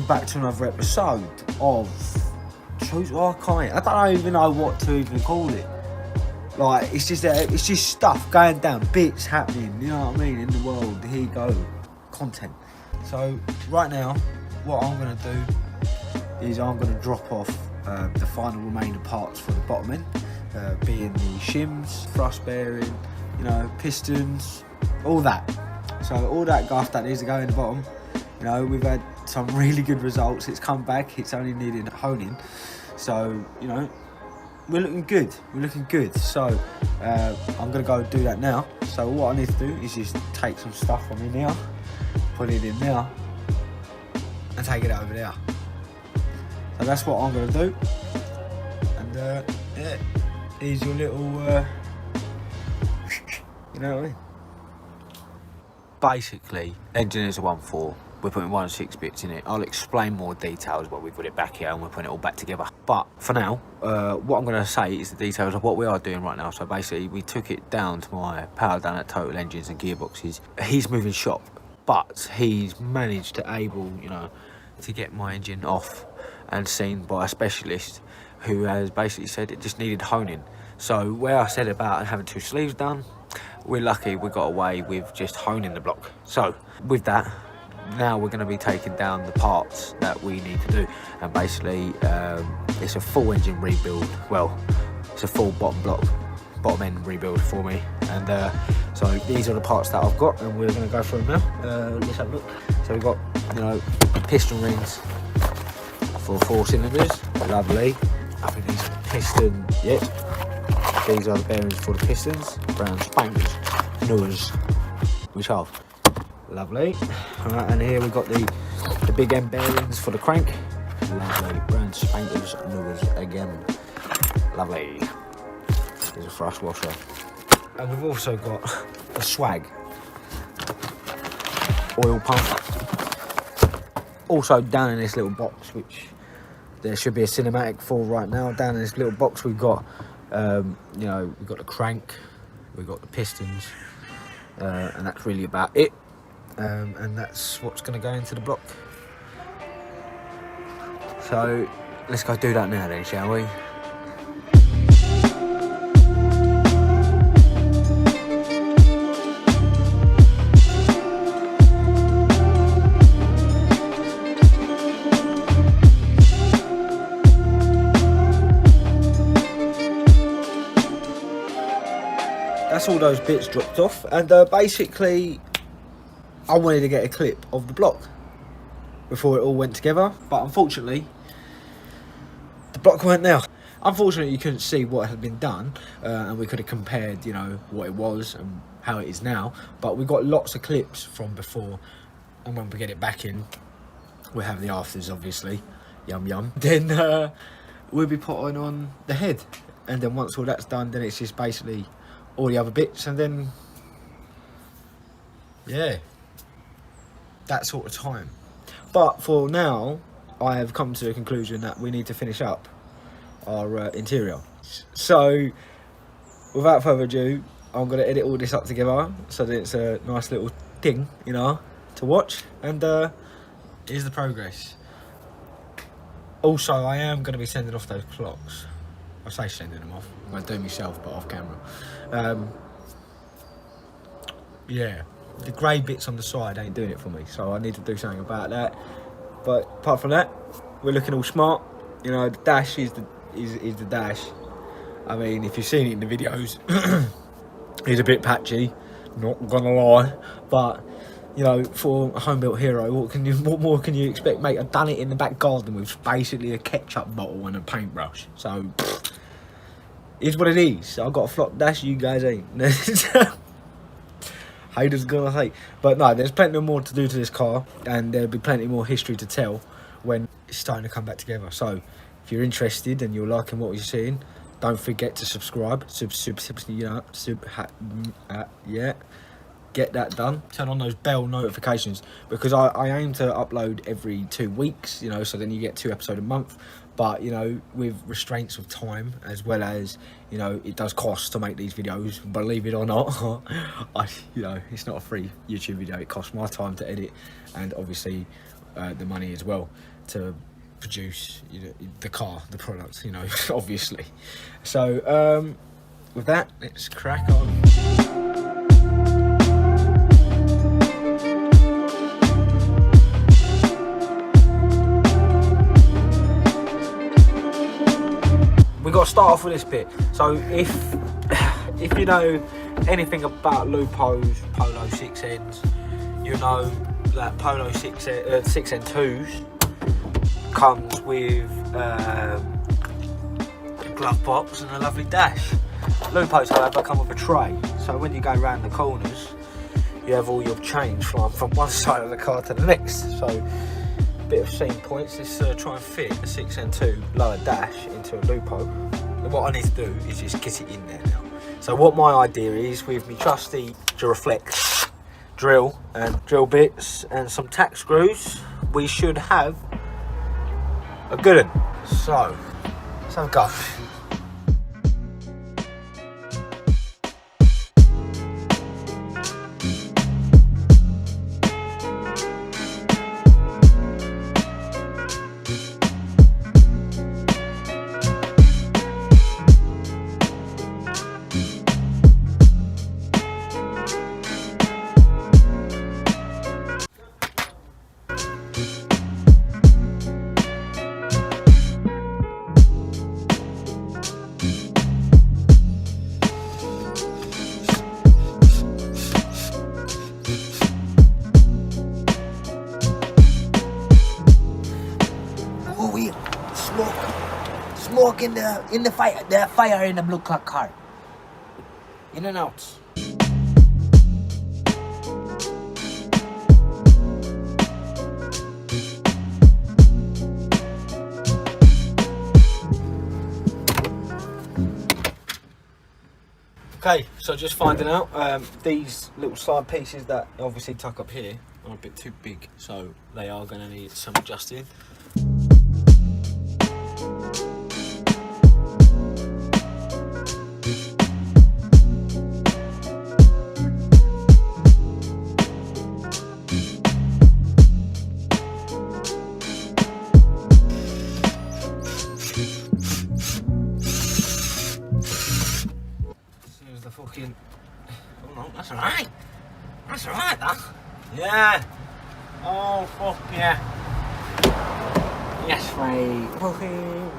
back to another episode of I don't even know what to even call it. Like, it's just stuff going down, bits happening, you know what I mean, in the world. Here you go, content. So right now, what I'm gonna do is I'm gonna drop off the final remaining parts for the bottom end, being the shims, thrust bearing, you know, pistons, all that. So all that guff that needs to go in the bottom. You know, we've had some really good results. It's come back. It's only needed honing. So, you know, we're looking good. So I'm going to go do that now. So what I need to do is just take some stuff from in here, put it in there, and take it over there. So that's what I'm going to do. And yeah, here's your little, you know what I mean? Basically, engine is a 1.4. We're putting 1.6 bits in it. I'll explain more details when we've got it back here and we're putting it all back together. But for now, what I'm going to say is the details of what we are doing right now. So basically, we took it down to my power down at Total Engines and Gearboxes. He's moving shop, but he's managed to you know, to get my engine off and seen by a specialist who has basically said it just needed honing. So where I said about having 2 sleeves done, we're lucky we got away with just honing the block. So with that, now we're going to be taking down the parts that we need to do, and basically it's a full engine rebuild. Well, it's a full bottom end rebuild for me, and so these are the parts that I've got, and we're going to go through them now. Let's have a look. So we've got, you know, piston rings for 4 cylinders, lovely. I think these piston, yep. These are the bearings for the pistons, brown spankers, newers, which are lovely. Alright, and here we've got the big end bearings for the crank, lovely. Brown spankers, newers again, lovely. There's a thrust washer, and we've also got a swag oil pump. Also down in this little box, which there should be a cinematic for right now. Down in this little box we've got, you know, we've got the crank, we've got the pistons, and that's really about it. And that's what's going to go into the block. So let's go do that now then, shall we? That's all those bits dropped off, and basically I wanted to get a clip of the block before it all went together, but unfortunately the block weren't there. Unfortunately you couldn't see what had been done, and we could have compared, you know, what it was and how it is now, but we got lots of clips from before, and when we get it back in, we'll have the afters, obviously, yum yum. Then we'll be putting on the head, and then once all that's done, then it's just basically all the other bits, and then yeah, that sort of time. But for now, I have come to a conclusion that we need to finish up our interior. So without further ado, I'm going to edit all this up together so that it's a nice little thing, you know, to watch. And here's the progress. Also, I am going to be sending off those clocks. I say sending them off. I do myself, but off camera. Yeah, the grey bits on the side ain't doing it for me, so I need to do something about that. But apart from that, we're looking all smart. You know, the dash is the dash. I mean, if you've seen it in the videos, it's a bit patchy, not gonna lie. But you know, for a home built hero, what more can you expect, mate? I've done it in the back garden with basically a ketchup bottle and a paintbrush. So it's what it is. I've got a flop dash, you guys ain't. Haters gonna hate. But no, there's plenty more to do to this car, and there'll be plenty more history to tell when it's starting to come back together. So if you're interested and you're liking what you're seeing, don't forget to subscribe. Yeah, get that done. Turn on those bell notifications, because I aim to upload every 2 weeks, you know, so then you get 2 episodes a month. But you know, with restraints of time, as well as, you know, it does cost to make these videos, believe it or not. You know, it's not a free YouTube video, it costs my time to edit, and obviously the money as well to produce, you know, the car, the product, you know, obviously. So with that, let's crack on. We got to start off with this bit. So if you know anything about Lupo's Polo 6Ns, you know that Polo 6N2s comes with a glove box and a lovely dash. Lupo's, however, come with a tray, so when you go round the corners you have all your change flying from one side of the car to the next. So bit of scene points, let's try and fit a 6N2 lower dash into a Lupo. And what I need to do is just get it in there now. So what my idea is, with my trusty Duraflex drill and drill bits and some tack screws, we should have a good one. So let's have a go. Smoke in the fire in the blue car. In and out. Okay, so just finding out, these little side pieces that obviously tuck up here are a bit too big, so they are going to need some adjusting. Fucking, oh no, that's alright. That's alright, that. Yeah. Oh fuck yeah. Yes, mate. Fucking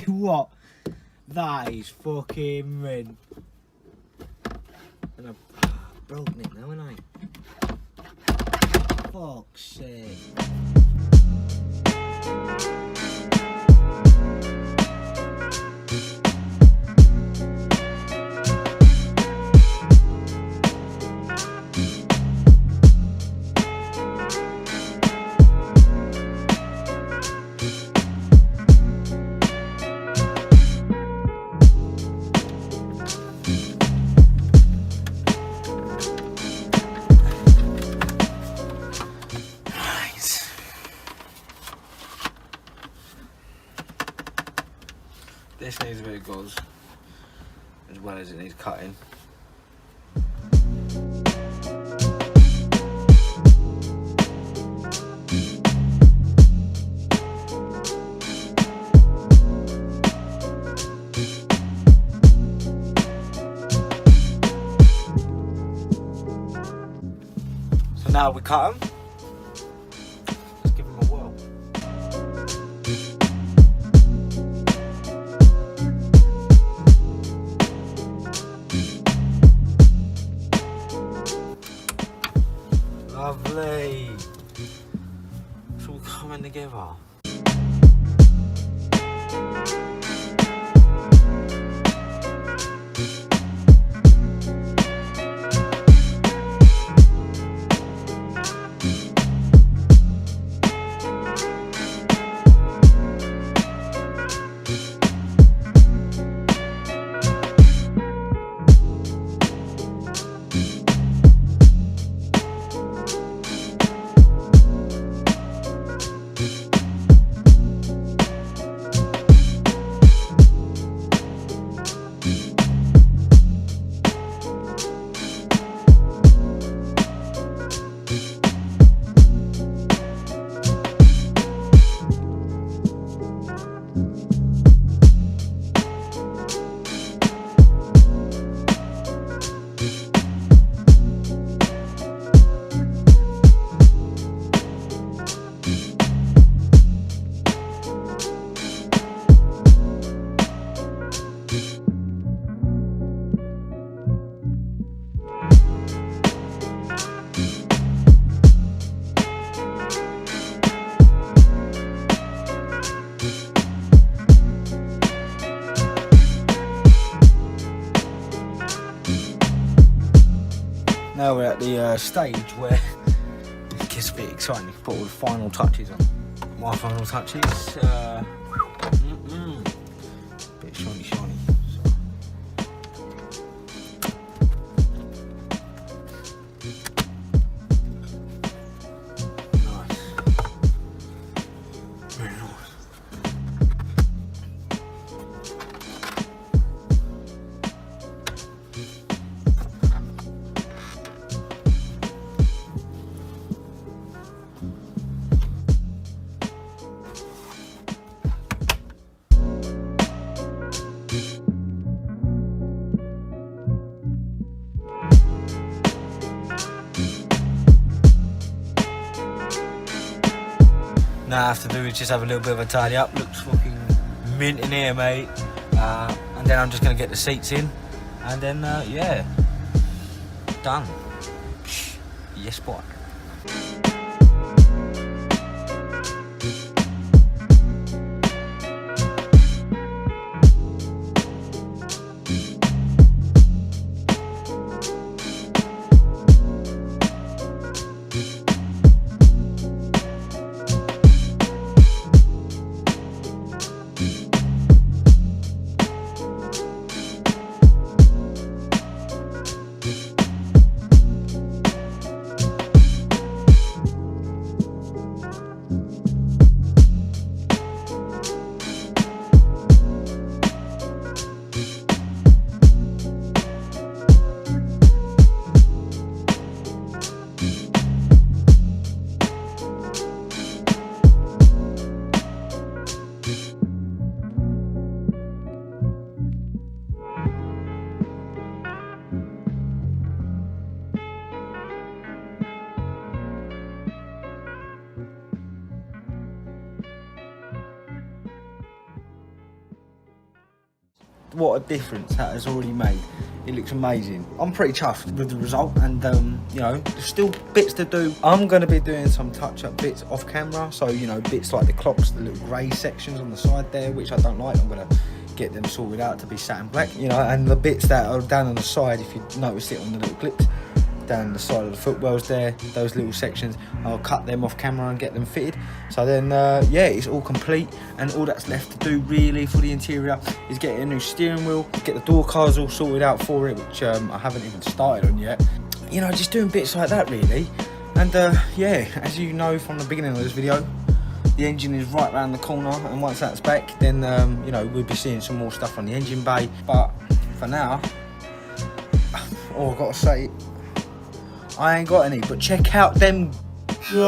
what? That is fucking mint. And I've broken it now, haven't I? Fuck's sake. This needs a bit of gauze, as well as it needs cutting. So now we cut them. Let's give them a whirl. Lovely. It's all coming together. now we're at the stage where it gets a bit exciting to put all the final touches on. My final touches, bit shiny. Now I have to do is just have a little bit of a tidy up. Looks fucking mint in here, mate. And then I'm just gonna get the seats in, and then yeah, done. Yes, boy. What a difference that has already made. It looks amazing. I'm pretty chuffed with the result, and you know, there's still bits to do. I'm going to be doing some touch-up bits off camera, so you know, bits like the clocks, the little grey sections on the side there, which I don't like. I'm going to get them sorted out to be satin black, you know, and the bits that are down on the side, if you notice it on the little clips down the side of the footwells there, those little sections, I'll cut them off camera and get them fitted. So then yeah, it's all complete, and all that's left to do really for the interior is get a new steering wheel, get the door cars all sorted out for it, which I haven't even started on yet. You know, just doing bits like that really. And yeah, as you know from the beginning of this video, the engine is right around the corner, and once that's back, then you know, we'll be seeing some more stuff on the engine bay. But for now, oh, I've got to say, I ain't got any, but check out them gums.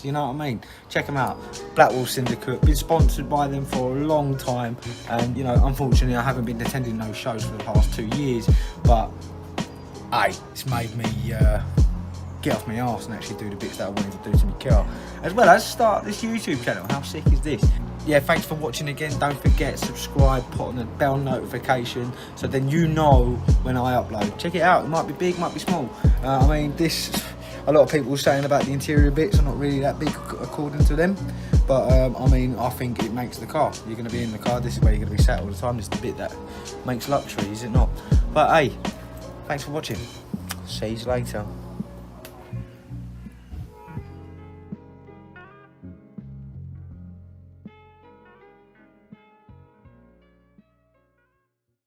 You know what I mean? Check them out. Blackwall Syndicate, been sponsored by them for a long time, and you know, unfortunately I haven't been attending those shows for the past 2 years, but hey, it's made me get off my arse and actually do the bits that I wanted to do to my car, as well as start this YouTube channel. How sick is this? Yeah, thanks for watching again. Don't forget, subscribe, put on the bell notification, so then you know when I upload. Check it out. It might be big, might be small. I mean, this, a lot of people were saying about the interior bits are not really that big according to them, but I mean, I think it makes the car. You're going to be in the car, this is where you're going to be sat all the time. This is the bit that makes luxury, is it not? But hey, thanks for watching. See you later.